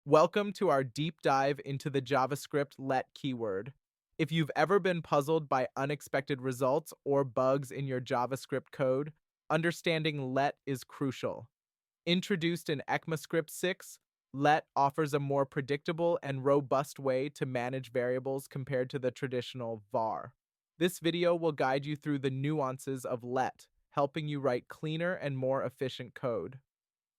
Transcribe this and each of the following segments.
Welcome to our deep dive into the JavaScript let keyword. If you've ever been puzzled by unexpected results or bugs in your JavaScript code, understanding let is crucial. Introduced in ECMAScript 6, let offers a more predictable and robust way to manage variables compared to the traditional var. This video will guide you through the nuances of let, helping you write cleaner and more efficient code.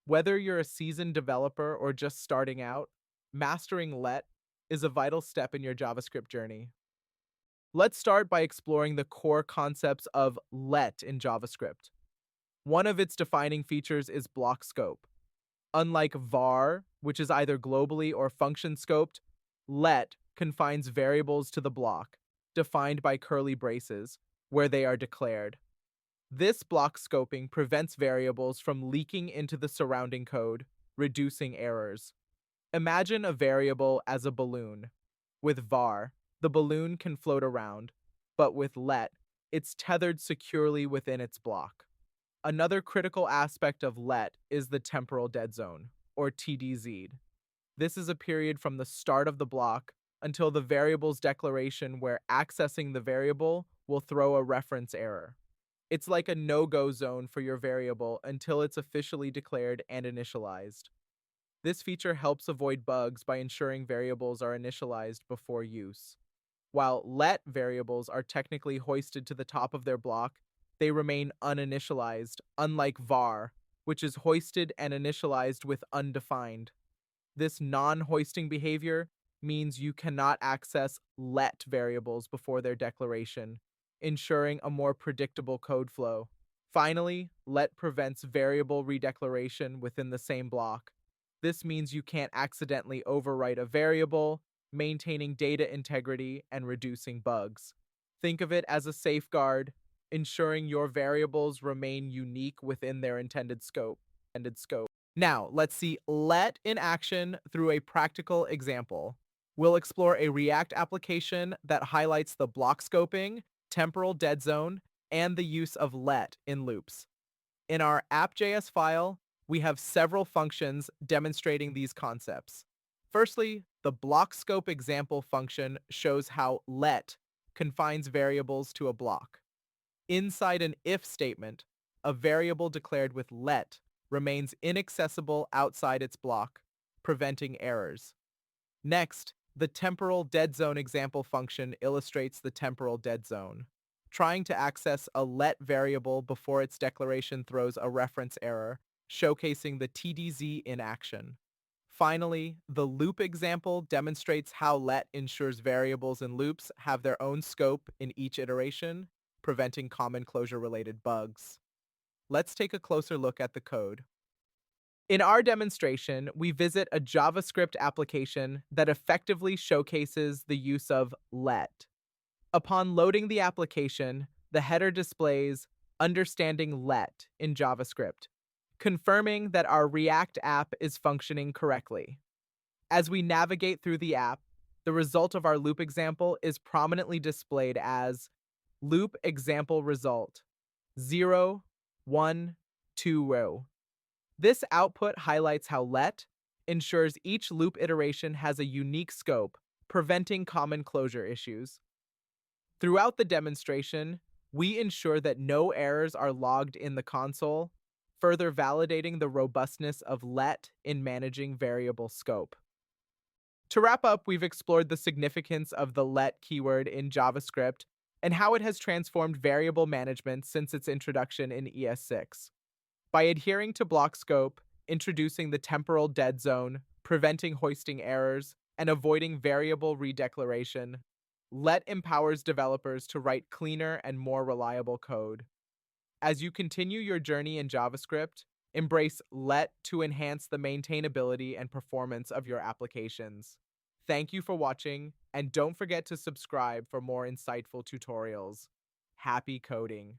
Whether you're a seasoned developer or just starting out, mastering let is a vital step in your JavaScript journey. Let's start by exploring the core concepts of let in JavaScript. One of its defining features is block scope. Unlike var, which is either globally or function scoped, let confines variables to the block, defined by curly braces, where they are declared. This block scoping prevents variables from leaking into the surrounding code, reducing errors. Imagine a variable as a balloon. With var, the balloon can float around, but with let, it's tethered securely within its block. Another critical aspect of let is the temporal dead zone, or TDZ. This is a period from the start of the block until the variable's declaration where accessing the variable will throw a reference error. It's like a no-go zone for your variable until it's officially declared and initialized. This feature helps avoid bugs by ensuring variables are initialized before use. While let variables are technically hoisted to the top of their block, they remain uninitialized, unlike var, which is hoisted and initialized with undefined. This non-hoisting behavior means you cannot access let variables before their declaration, ensuring a more predictable code flow. Finally, let prevents variable redeclaration within the same block. This means you can't accidentally overwrite a variable, maintaining data integrity and reducing bugs. Think of it as a safeguard, ensuring your variables remain unique within their intended scope. Now, let's see let in action through a practical example. We'll explore a React application that highlights the block scoping, temporal dead zone, and the use of let in loops. In our app.js file, we have several functions demonstrating these concepts. Firstly, the block scope example function shows how let confines variables to a block. Inside an if statement, a variable declared with let remains inaccessible outside its block, preventing errors. Next, the temporal dead zone example function illustrates the temporal dead zone. Trying to access a let variable before its declaration throws a reference error, showcasing the TDZ in action. Finally, the loop example demonstrates how let ensures variables in loops have their own scope in each iteration, preventing common closure-related bugs. Let's take a closer look at the code. In our demonstration, we visit a JavaScript application that effectively showcases the use of let. Upon loading the application, the header displays "Understanding let" in JavaScript, confirming that our React app is functioning correctly. As we navigate through the app, the result of our loop example is prominently displayed as loop example result 0, 1, 2 row. This output highlights how let ensures each loop iteration has a unique scope, preventing common closure issues. Throughout the demonstration, we ensure that no errors are logged in the console, further validating the robustness of let in managing variable scope. To wrap up, we've explored the significance of the let keyword in JavaScript and how it has transformed variable management since its introduction in ES6. By adhering to block scope, introducing the temporal dead zone, preventing hoisting errors, and avoiding variable redeclaration, let empowers developers to write cleaner and more reliable code. As you continue your journey in JavaScript, embrace let to enhance the maintainability and performance of your applications. Thank you for watching, and don't forget to subscribe for more insightful tutorials. Happy coding!